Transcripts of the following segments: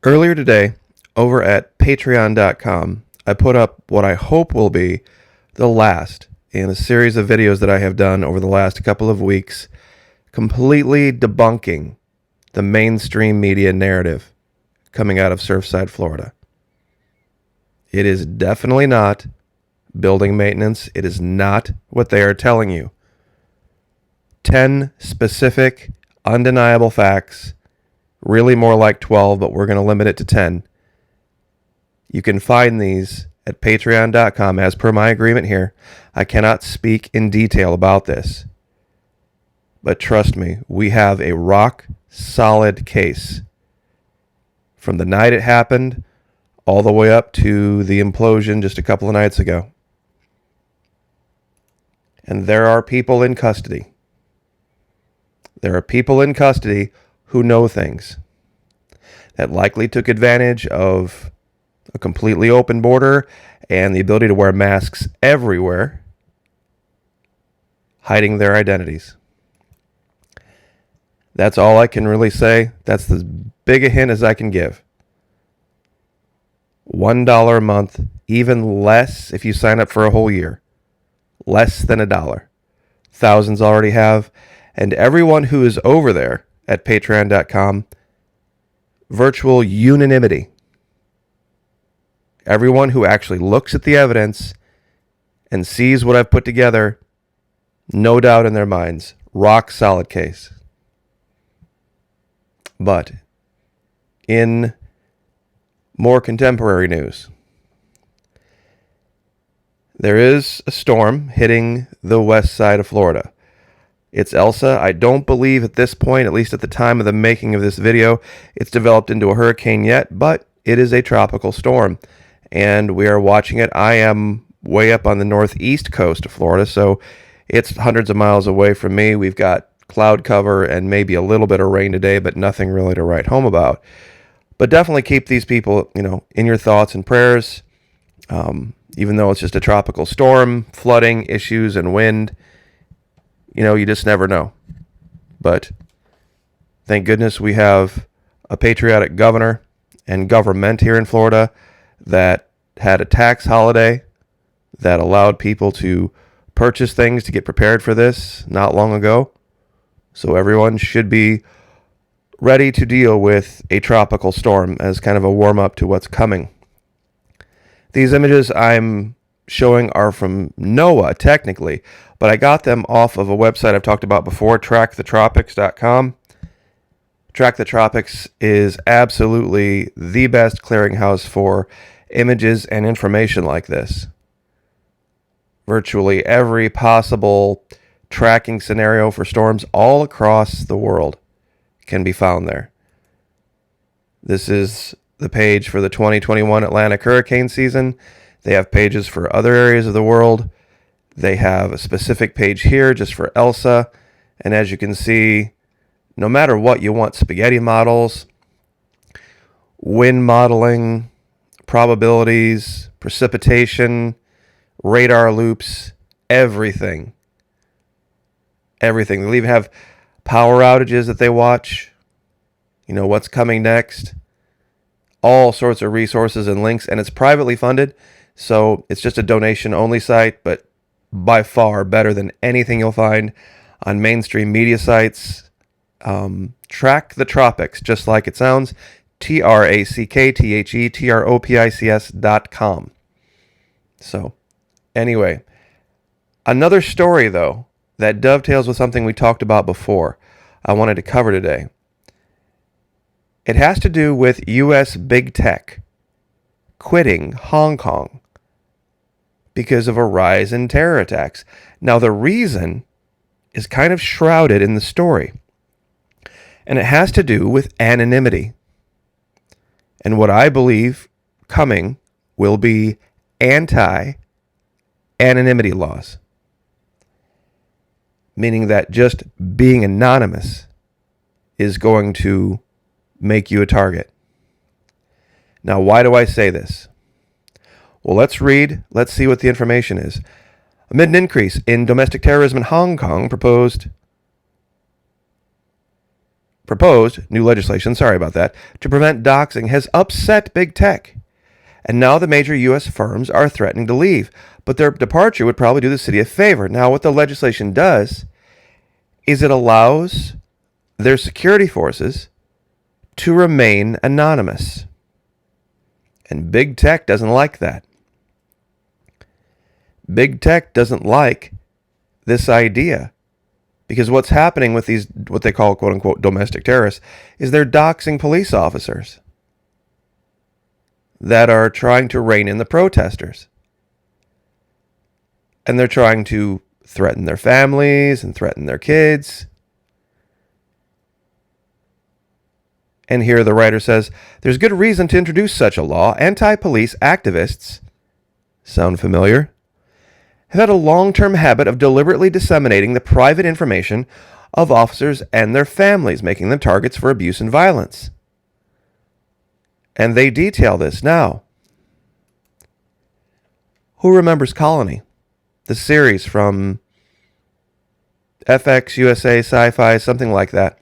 Earlier today, over at patreon.com, I put up what I hope will be the last in a series of videos that I have done over the last couple of weeks, completely debunking the mainstream media narrative coming out of Surfside, Florida. It is definitely not building maintenance. It is not what they are telling you. 10 specific, undeniable facts, really more like 12, but we're going to limit it to 10. You can find these at patreon.com as per my agreement here. I cannot speak in detail about this. But trust me, we have a rock solid case. From the night it happened all the way up to the implosion just a couple of nights ago. And there are people in custody. There are people in custody who know things that likely took advantage of a completely open border and the ability to wear masks everywhere, hiding their identities. That's all I can really say. That's as big a hint as I can give. $1 a month, even less if you sign up for a whole year. Less than $1. Thousands already have. And everyone who is over there at patreon.com, virtual unanimity. Everyone who actually looks at the evidence and sees what I've put together, no doubt in their minds, rock solid case. But in more contemporary news, there is a storm hitting the west side of Florida. It's Elsa. I don't believe at this point, at least at the time of the making of this video, it's developed into a hurricane yet, but it is a tropical storm, and we are watching it. I am way up on the northeast coast of Florida, so it's hundreds of miles away from me. We've got cloud cover and maybe a little bit of rain today, but nothing really to write home about. But definitely keep these people, in your thoughts and prayers. Even though it's just a tropical storm, flooding issues and wind, you just never know. But thank goodness we have a patriotic governor and government here in Florida that had a tax holiday that allowed people to purchase things to get prepared for this not long ago. So everyone should be ready to deal with a tropical storm as kind of a warm-up to what's coming. These images I'm showing are from NOAA, technically, but I got them off of a website I've talked about before, trackthetropics.com. Track the Tropics is absolutely the best clearinghouse for images and information like this. Virtually every possible tracking scenario for storms all across the world can be found there. This is the page for the 2021 Atlantic hurricane season. They have pages for other areas of the world. They have a specific page here just for Elsa. And as you can see, no matter what you want, spaghetti models, wind modeling, probabilities, precipitation, radar loops, everything. Everything. They'll even have power outages that they watch. What's coming next. All sorts of resources and links. And it's privately funded. So it's just a donation-only site, but by far better than anything you'll find on mainstream media sites. Track the Tropics, just like it sounds. TrackTheTropics.com. So, anyway, another story, though, that dovetails with something we talked about before, I wanted to cover today. It has to do with U.S. big tech quitting Hong Kong because of a rise in terror attacks. Now, the reason is kind of shrouded in the story, and it has to do with anonymity. And what I believe coming will be anti-anonymity laws, meaning that just being anonymous is going to make you a target. Now, why do I say this? Well, let's see what the information is. Amid an increase in domestic terrorism in Hong Kong, proposed proposed new legislation, sorry about that, to prevent doxing has upset big tech. And now the major U.S. firms are threatening to leave. But their departure would probably do the city a favor. Now, what the legislation does is it allows their security forces to remain anonymous. And big tech doesn't like that. Big tech doesn't like this idea. Because what's happening with these, what they call, quote unquote, domestic terrorists, is they're doxing police officers that are trying to rein in the protesters. And they're trying to threaten their families and threaten their kids. And here the writer says, there's good reason to introduce such a law. Anti-police activists, sound familiar, have had a long-term habit of deliberately disseminating the private information of officers and their families, making them targets for abuse and violence. And they detail this now. Who remembers Colony? The series from FX, USA, Sci-Fi, something like that.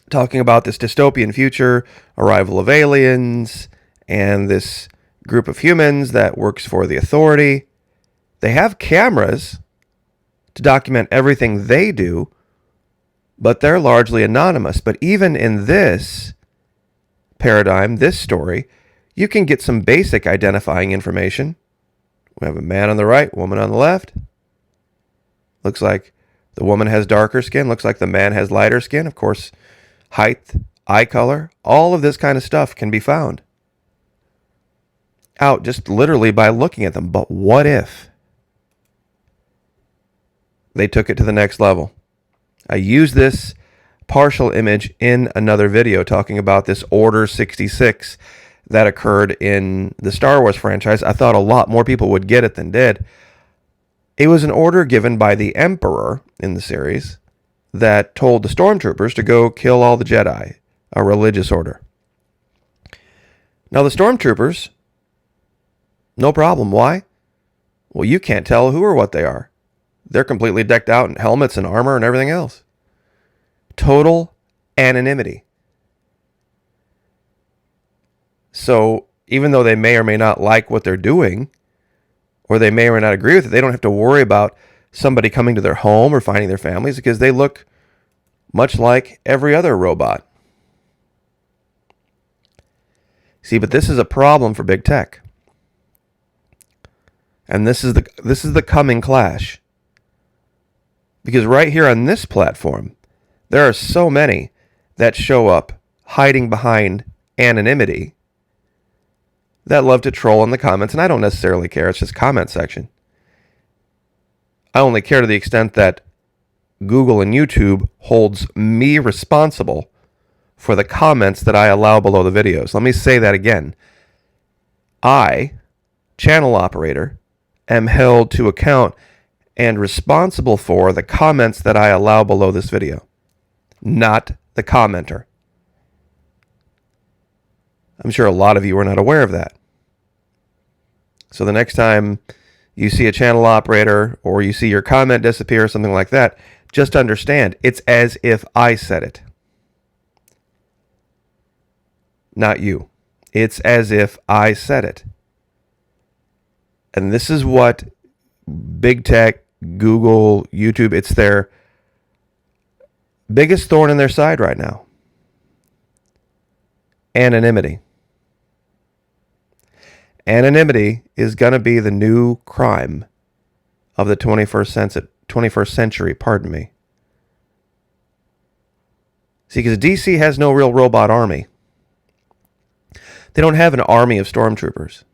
Talking about this dystopian future, arrival of aliens, and this group of humans that works for the authority. They have cameras to document everything they do, but they're largely anonymous. But even in this paradigm, this story, you can get some basic identifying information. We have a man on the right, woman on the left. Looks like the woman has darker skin. Looks like the man has lighter skin. Of course, height, eye color, all of this kind of stuff can be found out just literally by looking at them. But what if they took it to the next level? I used this partial image in another video talking about this Order 66 that occurred in the Star Wars franchise. I thought a lot more people would get it than did. It was an order given by the Emperor in the series that told the stormtroopers to go kill all the Jedi, a religious order. Now the stormtroopers, no problem. Why? Well, you can't tell who or what they are. They're completely decked out in helmets and armor and everything else. Total anonymity. So even though they may or may not like what they're doing, or they may or may not agree with it, they don't have to worry about somebody coming to their home or finding their families because they look much like every other robot. See, but this is a problem for big tech. And this is the coming clash. Because right here on this platform, there are so many that show up hiding behind anonymity that love to troll in the comments, and I don't necessarily care. It's just comment section. I only care to the extent that Google and YouTube holds me responsible for the comments that I allow below the videos. Let me say that again. I, channel operator, am held to account and responsible for the comments that I allow below this video, not the commenter. I'm sure a lot of you are not aware of that. So the next time you see a channel operator or you see your comment disappear or something like that, just understand it's as if I said it. Not you. It's as if I said it. And this is what big tech, Google, YouTube, it's their biggest thorn in their side right now. Anonymity. Anonymity is going to be the new crime of the 21st century, pardon me. See, because DC has no real robot army. They don't have an army of stormtroopers.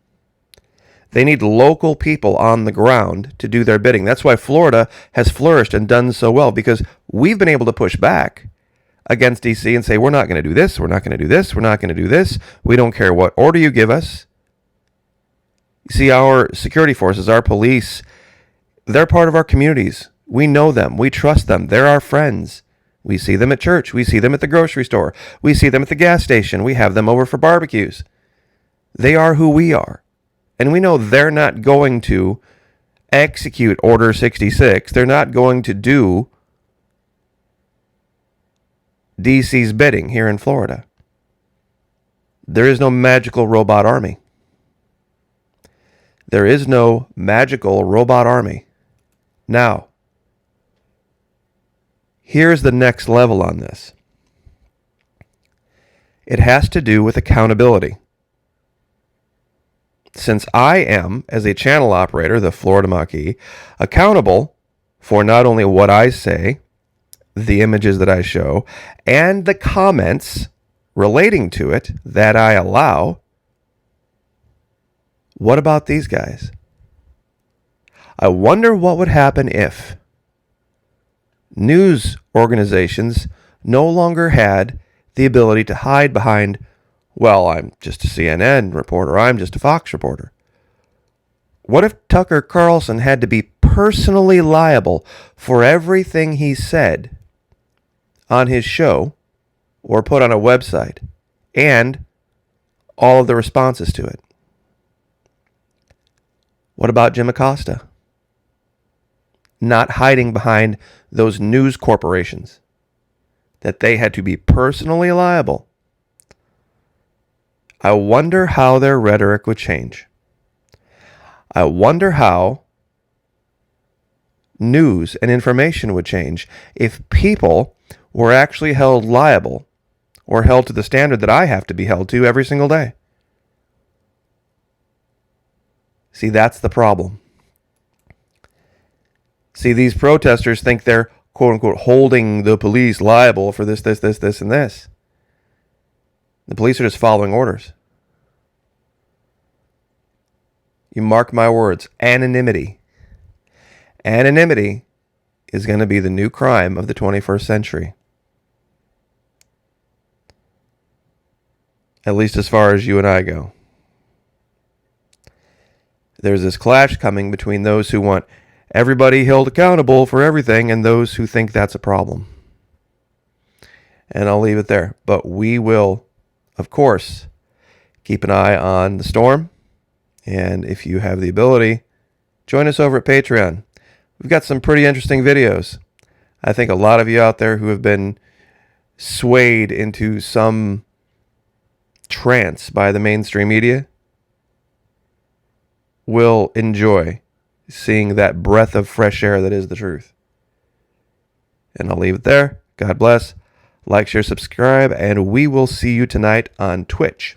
They need local people on the ground to do their bidding. That's why Florida has flourished and done so well, because we've been able to push back against DC and say, we're not going to do this, we're not going to do this, we're not going to do this. We don't care what order you give us. See, our security forces, our police, they're part of our communities. We know them. We trust them. They're our friends. We see them at church. We see them at the grocery store. We see them at the gas station. We have them over for barbecues. They are who we are. And we know they're not going to execute Order 66. They're not going to do DC's bidding here in Florida. There is no magical robot army. There is no magical robot army. Now, here's the next level on this. It has to do with accountability. Since I am, as a channel operator, the Florida Maquis, accountable for not only what I say, the images that I show, and the comments relating to it that I allow, what about these guys? I wonder what would happen if news organizations no longer had the ability to hide behind, well, I'm just a CNN reporter, I'm just a Fox reporter. What if Tucker Carlson had to be personally liable for everything he said on his show or put on a website and all of the responses to it? What about Jim Acosta? Not hiding behind those news corporations, that they had to be personally liable. I wonder how their rhetoric would change. I wonder how news and information would change if people were actually held liable or held to the standard that I have to be held to every single day. See, that's the problem. See, these protesters think they're, quote unquote, holding the police liable for this, and this. The police are just following orders. You mark my words, anonymity. Anonymity is going to be the new crime of the 21st century. At least as far as you and I go. There's this clash coming between those who want everybody held accountable for everything and those who think that's a problem. And I'll leave it there. But we will, of course, keep an eye on the storm. And if you have the ability, join us over at Patreon. We've got some pretty interesting videos. I think a lot of you out there who have been swayed into some trance by the mainstream media will enjoy seeing that breath of fresh air that is the truth. And I'll leave it there. God bless. Like, share, subscribe, and we will see you tonight on Twitch.